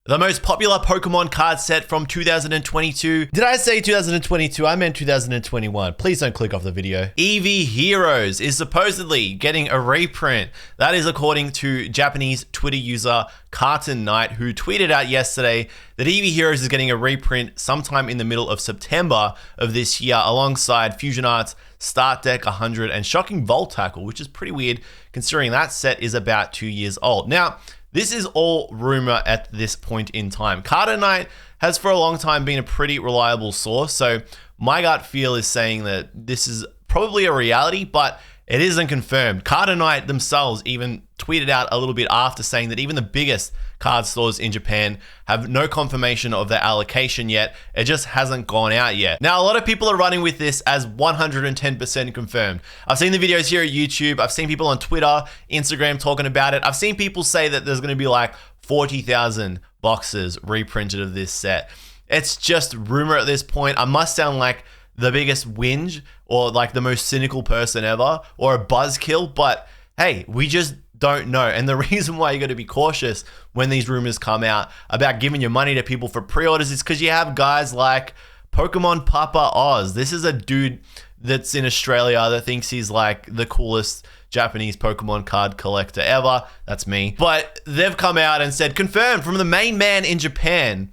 The most popular Pokemon card set from 2022. Did I say 2022? I meant 2021. Please don't click off the video. Eevee Heroes is supposedly getting a reprint. That is according to Japanese Twitter user Carton Knight, who tweeted out yesterday that Eevee Heroes is getting a reprint sometime in the middle of September of this year, alongside Fusion Arts, Start Deck 100, and Shocking Volt Tackle, which is pretty weird considering that set is about 2 years old. Now, this is all rumor at this point in time. Carton Knight has for a long time been a pretty reliable source, so my gut feel is saying that this is probably a reality, but it isn't confirmed. Carton Knight themselves even tweeted out a little bit after, saying that even the biggest card stores in Japan have no confirmation of their allocation yet. It just hasn't gone out yet. Now, a lot of people are running with this as 110% confirmed. I've seen the videos here at YouTube. I've seen people on Twitter, Instagram talking about it. I've seen people say that there's going to be like 40,000 boxes reprinted of this set. It's just rumor at this point. I must sound like the biggest whinge or like the most cynical person ever or a buzzkill, but hey, we just don't know. And the reason why you got to be cautious when these rumors come out about giving your money to people for pre-orders is because you have guys like Pokemon Papa Oz. This is a dude that's in Australia that thinks he's like the coolest Japanese Pokemon card collector ever. That's me. But they've come out and said, confirmed from the main man in Japan.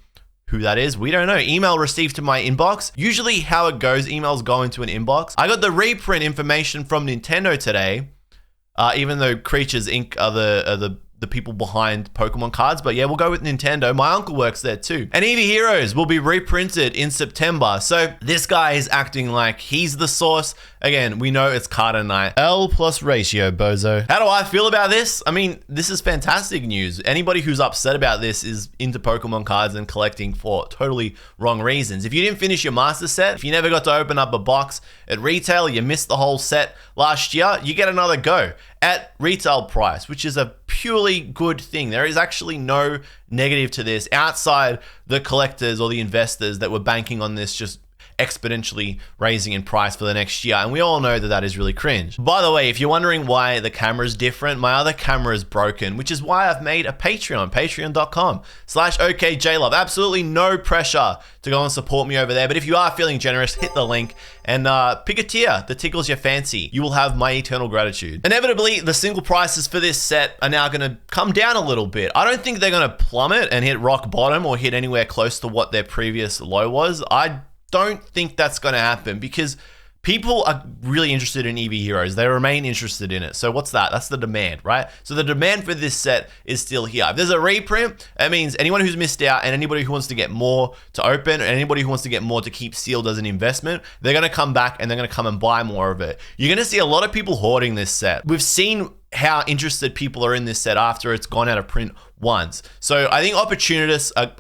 Who that is, we don't know. Email received to my inbox. Usually how it goes, emails go into an inbox. I got the reprint information from Nintendo today, even though Creatures Inc. are the people behind Pokemon cards. But yeah, we'll go with Nintendo. My uncle works there too. And Eevee Heroes will be reprinted in September. So this guy is acting like he's the source. Again, we know it's Carton Knight. L plus ratio, bozo. How do I feel about this? I mean, this is fantastic news. Anybody who's upset about this is into Pokemon cards and collecting for totally wrong reasons. If you didn't finish your Master Set, if you never got to open up a box at retail, you missed the whole set last year, you get another go at retail price, which is a purely good thing. There is actually no negative to this outside the collectors or the investors that were banking on this just exponentially raising in price for the next year, and we all know that that is really cringe. By the way, if you're wondering why the camera is different, my other camera is broken, which is why I've made a Patreon, patreon.com/okJLUV. Absolutely no pressure to go and support me over there, but if you are feeling generous, hit the link and pick a tier that tickles your fancy. You will have my eternal gratitude. Inevitably, the single prices for this set are now going to come down a little bit. I don't think they're going to plummet and hit rock bottom or hit anywhere close to what their previous low was. I don't think that's going to happen because people are really interested in Eevee Heroes. They remain interested in it. So what's that? That's the demand, right? So the demand for this set is still here. If there's a reprint, that means anyone who's missed out and anybody who wants to get more to open and anybody who wants to get more to keep sealed as an investment, they're going to come back and they're going to come and buy more of it. You're going to see a lot of people hoarding this set. We've seen how interested people are in this set after it's gone out of print once. So I think opportunists are going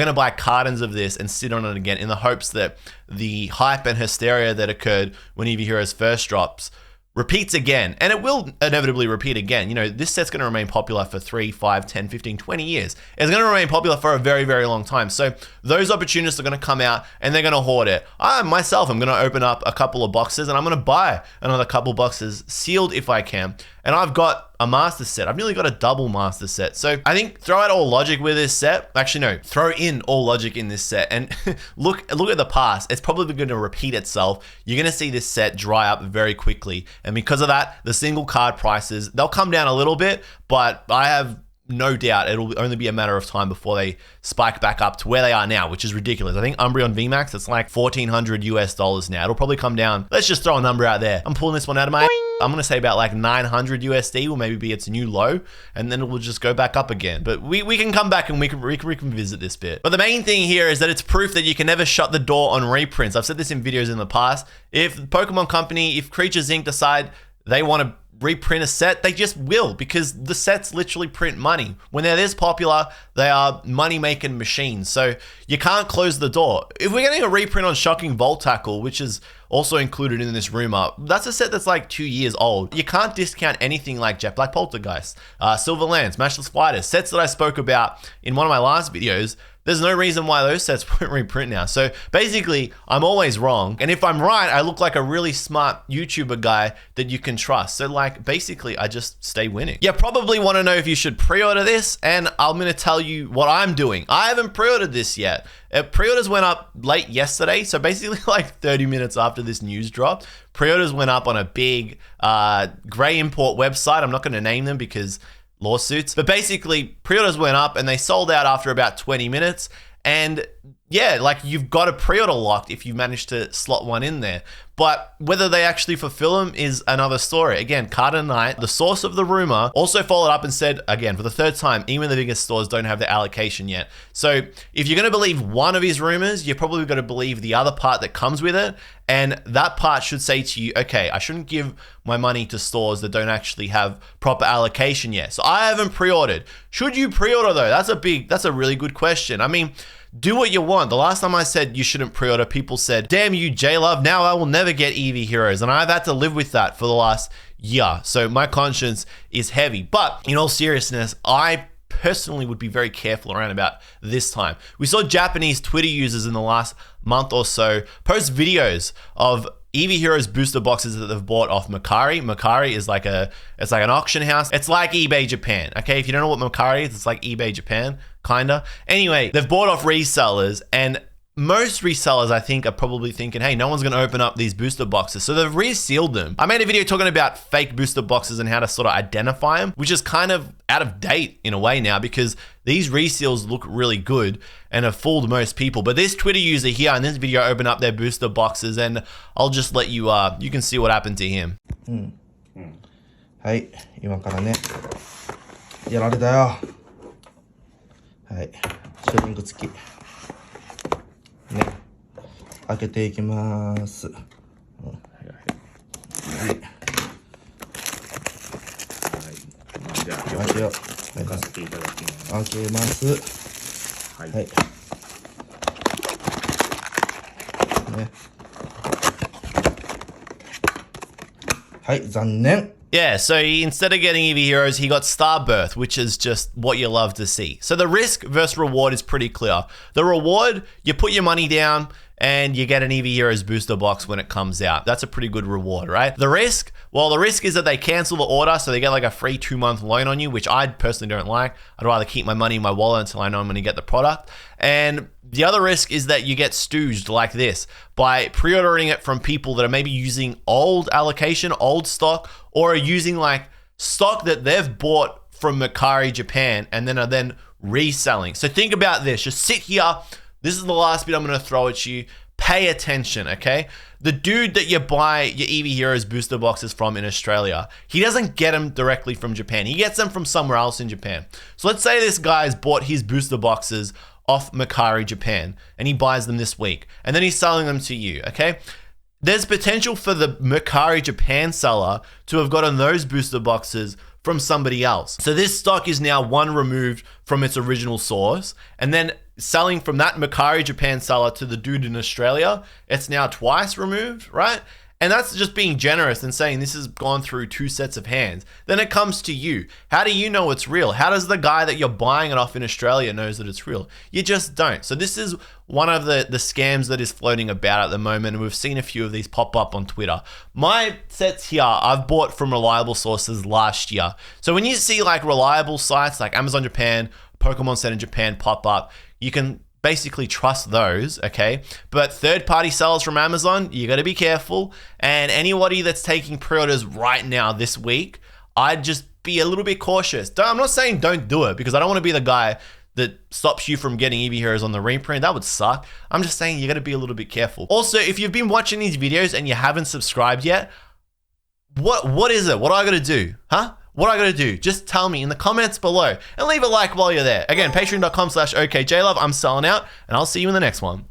to buy cartons of this and sit on it again in the hopes that the hype and hysteria that occurred when Eevee Heroes first drops repeats again, and it will inevitably repeat again. You know, this set's going to remain popular for 3, 5, 10, 15, 20 years. It's going to remain popular for a very, very long time. So those opportunists are going to come out and they're going to hoard it. I myself am going to open up a couple of boxes and I'm going to buy another couple boxes sealed if I can. And I've got a master set. I've nearly got a double master set. So I think throw out all logic with this set. Actually, no, throw in all logic in this set and look at the past. It's probably going to repeat itself. You're going to see this set dry up very quickly. And because of that, the single card prices, they'll come down a little bit, but I have no doubt it'll only be a matter of time before they spike back up to where they are now, which is ridiculous. I think Umbreon VMAX, it's like $1,400 US now. It'll probably come down. Let's just throw a number out there. I'm pulling this one out of my... I'm going to say about like 900 USD will maybe be its new low, and then it will just go back up again. But we can come back and we can revisit this bit. But the main thing here is that it's proof that you can never shut the door on reprints. I've said this in videos in the past. If the Pokemon Company, if Creatures Inc. decide they want to reprint a set, they just will, because the sets literally print money. When they're this popular, they are money-making machines. So you can't close the door. If we're getting a reprint on Shocking Volt Tackle, which is also included in this rumor, that's a set that's like 2 years old. You can't discount anything like Jet Black Poltergeist, Silver Lance, Matchless Fighters, sets that I spoke about in one of my last videos there's no reason why those sets won't reprint now. So basically, I'm always wrong. And if I'm right, I look like a really smart YouTuber guy that you can trust. So like, basically, I just stay winning. You probably want to know if you should pre-order this, and I'm going to tell you what I'm doing. I haven't pre-ordered this yet. Pre-orders went up late yesterday, so basically like 30 minutes after this news dropped. Pre-orders went up on a big gray import website. I'm not going to name them because lawsuits, but basically pre-orders went up and they sold out after about 20 minutes. And yeah, like you've got a pre-order locked if you manage to slot one in there. But whether they actually fulfill them is another story. Again, Carter Knight, the source of the rumor, also followed up and said, again, for the third time, even the biggest stores don't have the allocation yet. So if you're going to believe one of his rumors, you're probably going to believe the other part that comes with it. And that part should say to you, okay, I shouldn't give my money to stores that don't actually have proper allocation yet. So I haven't pre-ordered. Should you pre-order though? That's a really good question. I mean, do what you want. The last time I said you shouldn't pre-order, people said, damn you, JLUV, now I will never get Eevee Heroes. And I've had to live with that for the last year. So my conscience is heavy. But in all seriousness, I personally would be very careful around about this time. We saw Japanese Twitter users in the last month or so post videos of Eevee Heroes booster boxes that they've bought off Mercari. Mercari is like an auction house. It's like eBay Japan. Okay, if you don't know what Mercari is, it's like eBay Japan, kinda. Anyway, they've bought off resellers, and most resellers, I think, are probably thinking, hey, no one's going to open up these booster boxes. So they've resealed them. I made a video talking about fake booster boxes and how to sort of identify them, which is kind of out of date in a way now because these reseals look really good and have fooled most people. But this Twitter user here in this video opened up their booster boxes, and I'll just let you, you can see what happened to him. はい、今からね、やられたよ。はい、シューリング付き。ね、開けていきます。はい。じゃあ、開けよう。開かせていただきます。開けます。はい。はい。ね。はい、残念。Yeah, so instead of getting Eevee Heroes, he got Starbirth, which is just what you love to see. So the risk versus reward is pretty clear. The reward, you put your money down and you get an Eevee Heroes booster box when it comes out. That's a pretty good reward, right? The risk, well, the risk is that they cancel the order, so they get like a free 2-month loan on you, which I personally don't like. I'd rather keep my money in my wallet until I know I'm going to get the product. And the other risk is that you get stooged like this by pre-ordering it from people that are maybe using old allocation, old stock, or are using like stock that they've bought from Mercari Japan and then are then reselling. So think about this. Just sit here. This is the last bit I'm going to throw at you. Pay attention, okay? The dude that you buy your Eevee Heroes booster boxes from in Australia, he doesn't get them directly from Japan. He gets them from somewhere else in Japan. So let's say this guy's bought his booster boxes off Mercari Japan and he buys them this week and then he's selling them to you, okay? There's potential for the Mercari Japan seller to have gotten those booster boxes from somebody else. So this stock is now one removed from its original source, and then selling from that Mercari Japan seller to the dude in Australia, it's now twice removed, right? And that's just being generous and saying this has gone through 2 sets of hands. Then it comes to you. How do you know it's real? How does the guy that you're buying it off in Australia knows that it's real? You just don't. So this is one of the scams that is floating about at the moment, and we've seen a few of these pop up on Twitter. My sets here, I've bought from reliable sources last year. So when you see like reliable sites like Amazon Japan, Pokemon Center Japan pop up, you can basically trust those, okay? But third-party sellers from Amazon, you got to be careful. And anybody that's taking pre-orders right now this week, I'd just be a little bit cautious. I'm not saying don't do it because I don't want to be the guy that stops you from getting Eevee Heroes on the reprint. That would suck. I'm just saying you got to be a little bit careful. Also, if you've been watching these videos and you haven't subscribed yet, what is it? What do I got to do? Huh? What I gotta do? Just tell me in the comments below and leave a like while you're there. Again, patreon.com/okJLUV. I'm selling out and I'll see you in the next one.